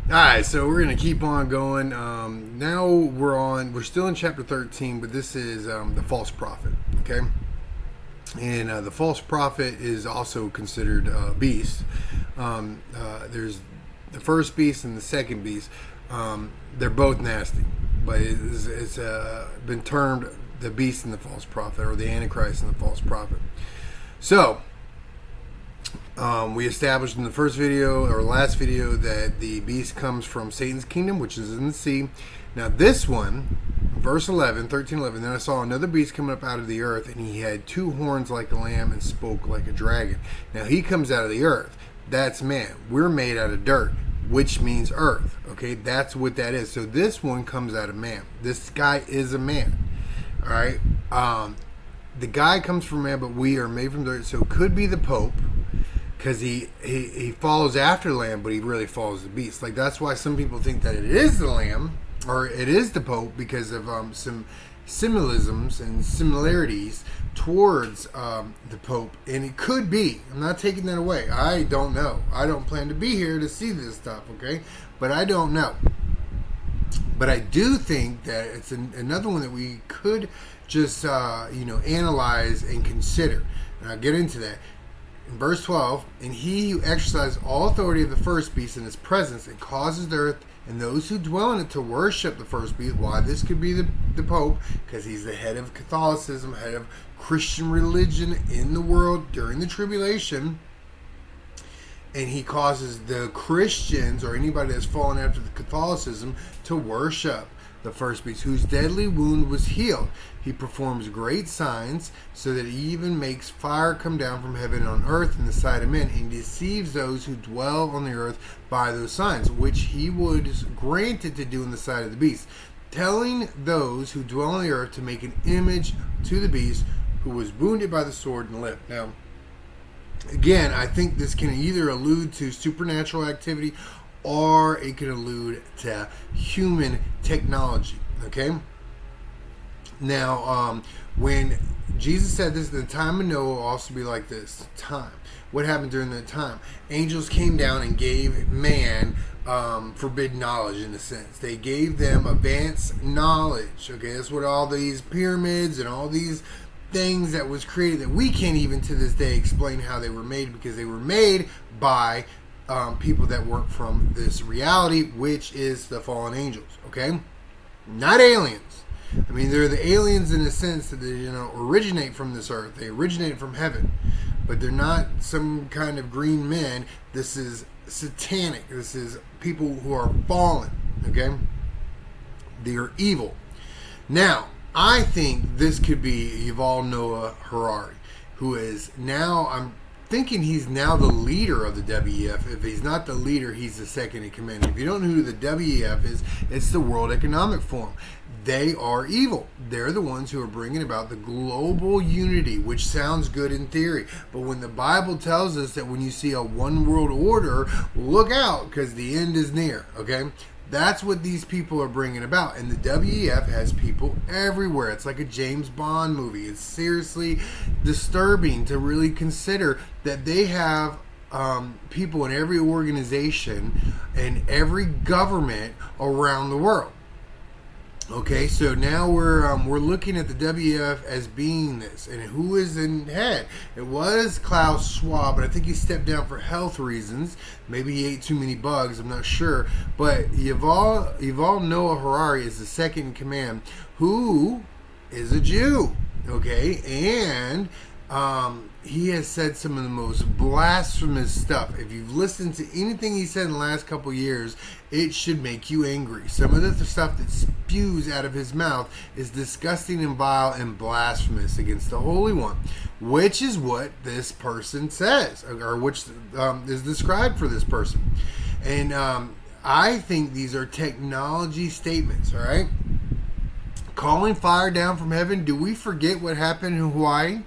All right, so we're gonna keep on going. Now we're still in chapter 13, but this is the false prophet. Okay, and the false prophet is also considered a beast. There's the first beast and the second beast. They're both nasty, but it's been termed the beast and the false prophet, or the Antichrist and the false prophet. So we established in the first video or last video that the beast comes from Satan's kingdom, which is in the sea. Now this one, verse 11, 13:11. Then I saw another beast coming up out of the earth, and he had two horns like a lamb and spoke like a dragon. Now he comes out of the earth. That's man. We're made out of dirt, which means earth. Okay, that's what that is. So this one comes out of man. This guy is a man. All right. The guy comes from man, but we are made from dirt. So it could be the Pope, because he follows after the lamb, but he really follows the beast. Like, that's why some people think that it is the lamb or it is the Pope, because of some symbolisms and similarities towards the Pope. And it could be. I'm not taking that away. I don't know. I don't plan to be here to see this stuff, okay? But I don't know. But I do think that it's another one that we could just analyze and consider. And I'll get into that. In verse 12, and he who exercises all authority of the first beast in his presence and causes the earth and those who dwell in it to worship the first beast. Why this could be the Pope? Because he's the head of Catholicism, head of Christian religion in the world during the tribulation. And he causes the Christians, or anybody that's fallen after the Catholicism, to worship the first beast, whose deadly wound was healed. He performs great signs, so that he even makes fire come down from heaven on earth in the sight of men, and deceives those who dwell on the earth by those signs, which he was granted to do in the sight of the beast, telling those who dwell on the earth to make an image to the beast, who was wounded by the sword and lived. Now, again, I think this can either allude to supernatural activity, or it can allude to human technology. Okay? Now, when Jesus said this, the time of Noah will also be like this time. What happened during that time? Angels came down and gave man forbidden knowledge, in a sense. They gave them advanced knowledge. Okay, that's what all these pyramids and all these things that was created, that we can't even to this day explain how they were made, because they were made by people that work from this reality, which is the fallen angels. Okay, not aliens. I mean, they're the aliens in the sense that they originate from this earth. They originate from heaven, but they're not some kind of green men. This is satanic. This is people who are fallen. Okay, they are evil. Now, I think this could be Yuval Noah Harari, who is now, I'm thinking he's now the leader of the WEF. If he's not the leader, he's the second in command. If you don't know who the WEF is, it's the World Economic Forum. They are evil. They're the ones who are bringing about the global unity, which sounds good in theory. But when the Bible tells us that when you see a one world order, look out, because the end is near. Okay? That's what these people are bringing about. And the WEF has people everywhere. It's like a James Bond movie. It's seriously disturbing to really consider that they have people in every organization and every government around the world. Okay, so now we're looking at the WEF as being this, and who is in head? It was Klaus Schwab, but I think he stepped down for health reasons. Maybe he ate too many bugs. I'm not sure. But Yuval Noah Harari is the second in command, who is a Jew. Okay, and he has said some of the most blasphemous stuff. If you've listened to anything he said in the last couple of years, it should make you angry. Some of the stuff that spews out of his mouth is disgusting and vile and blasphemous against the Holy One, which is what this person says, or which is described for this person. And I think these are technology statements, all right? Calling fire down from heaven. Do we forget what happened in Hawaii?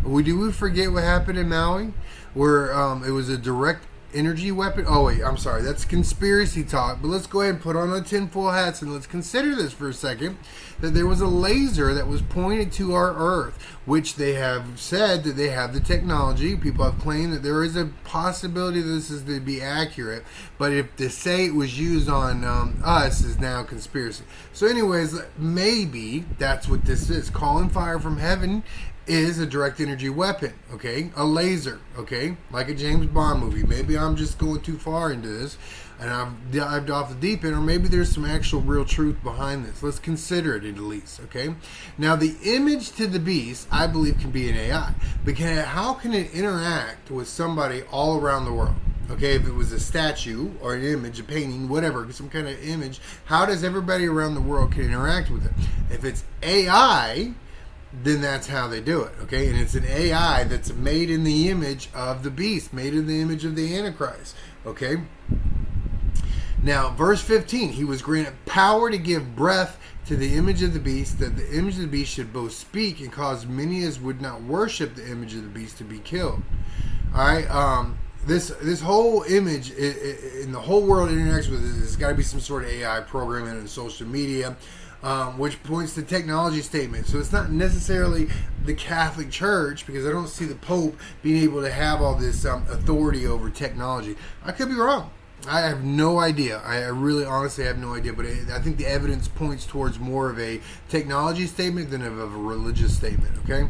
Do we forget what happened in Maui, where it was a direct energy weapon. Oh wait, I'm sorry, that's conspiracy talk. But let's go ahead and put on our tinfoil hats and let's consider this for a second. That there was a laser that was pointed to our Earth, which they have said that they have the technology. People have claimed that there is a possibility that this is to be accurate, but if to say it was used on us is now conspiracy. So anyways, maybe that's what this is. Calling fire from heaven is a direct energy weapon, okay? A laser, okay? Like a James Bond movie. Maybe I'm just going too far into this and I've dived off the deep end, or maybe there's some actual real truth behind this. Let's consider it at least, okay? Now, the image to the beast, I believe, can be an AI. Because how can it interact with somebody all around the world? Okay, if it was a statue or an image, a painting, whatever, some kind of image, how does everybody around the world can interact with it? If it's AI, then that's how they do it, okay? And it's an AI that's made in the image of the beast, made in the image of the Antichrist, okay? Now, verse 15, he was granted power to give breath to the image of the beast, that the image of the beast should both speak and cause many as would not worship the image of the beast to be killed. All right, this whole image in the whole world interacts with it. There's got to be some sort of AI programming in social media, which points to technology statement. So it's not necessarily the Catholic Church, because I don't see the Pope being able to have all this authority over technology. I could be wrong. I have no idea. I really honestly have no idea, but I think the evidence points towards more of a technology statement than of a religious statement, okay?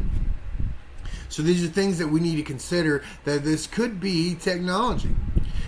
So these are things that we need to consider, that this could be technology.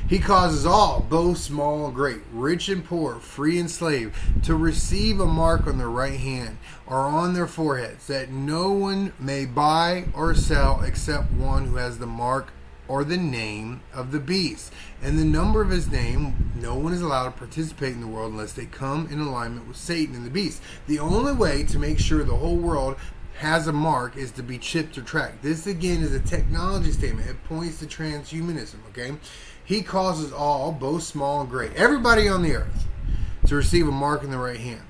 He causes all, both small and great, rich and poor, free and slave, to receive a mark on their right hand or on their foreheads, that no one may buy or sell except one who has the mark or the name of the beast. And the number of his name, no one is allowed to participate in the world unless they come in alignment with Satan and the beast. The only way to make sure the whole world has a mark is to be chipped or tracked. This again is a technology statement. It points to transhumanism, okay? He causes all, both small and great, everybody on the earth, to receive a mark in the right hand.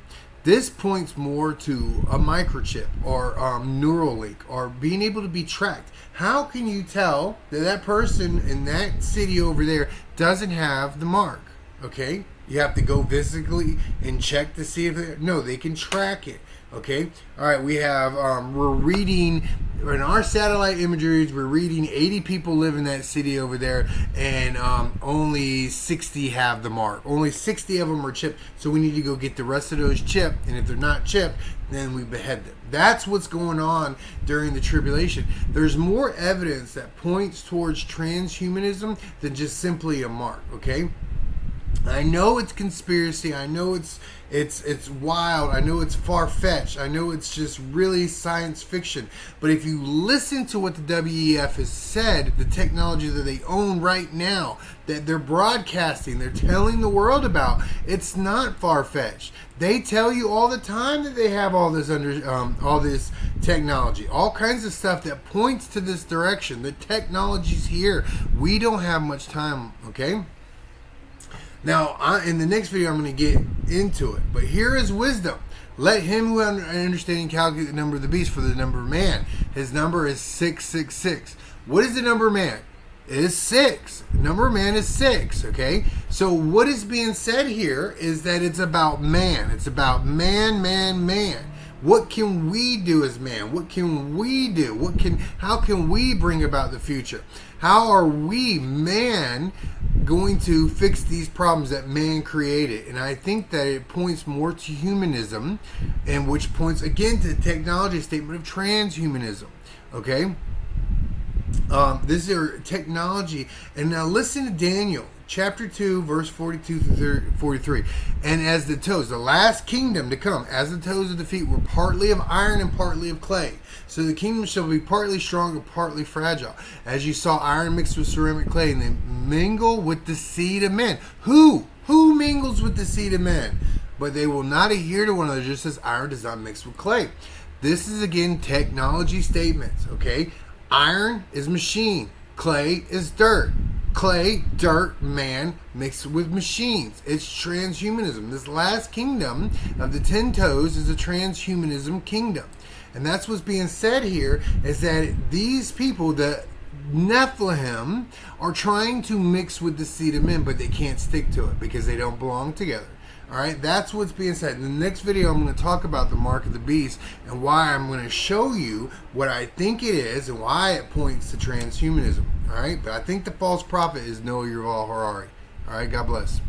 This points more to a microchip or Neuralink or being able to be tracked. How can you tell that that person in that city over there doesn't have the mark? Okay, you have to go physically and check to see if they can track it. Okay, all right, we have we're reading in our satellite imageries, we're reading 80 people live in that city over there, and only 60 have the mark. Only 60 of them are chipped, so we need to go get the rest of those chipped, and if they're not chipped, then we behead them. That's what's going on during the tribulation. There's more evidence that points towards transhumanism than just simply a mark, okay? I know it's conspiracy. I know it's wild. I know it's far-fetched. I know it's just really science fiction. But if you listen to what the WEF has said, the technology that they own right now, that they're broadcasting, they're telling the world about, it's not far-fetched. They tell you all the time that they have all this all this technology, all kinds of stuff that points to this direction. The technology's here. We don't have much time, okay? Now, in the next video, I'm going to get into it. But here is wisdom. Let him who understanding calculate the number of the beast for the number of man. His number is 666. What is the number of man? It is 6. The number of man is 6, okay? So what is being said here is that it's about man. It's about man, man, man. What can we do as man? What can we do? How can we bring about the future? How are we, man, going to fix these problems that man created? And I think that it points more to humanism, and which points again to the technology statement of transhumanism. Okay? This is technology. And now listen to Daniel chapter 2, verse 42 through 43. And as the toes, the last kingdom to come, as the toes of the feet were partly of iron and partly of clay. So the kingdom shall be partly strong and partly fragile. As you saw iron mixed with ceramic clay, and they mingle with the seed of men. Who mingles with the seed of men? But they will not adhere to one another, just as iron does not mix with clay. This is again technology statements, okay? Iron is machine. Clay is dirt. Clay, dirt, man mixed with machines. It's transhumanism. This last kingdom of the 10 toes is a transhumanism kingdom. And that's what's being said here, is that these people, the Nephilim are trying to mix with the seed of men, but they can't stick to it because they don't belong together. All right, that's what's being said. In the next video, I'm going to talk about the mark of the beast and why I'm going to show you what I think it is and why it points to transhumanism. All right, but I think the false prophet is Noah Yuval Harari. All right, God bless.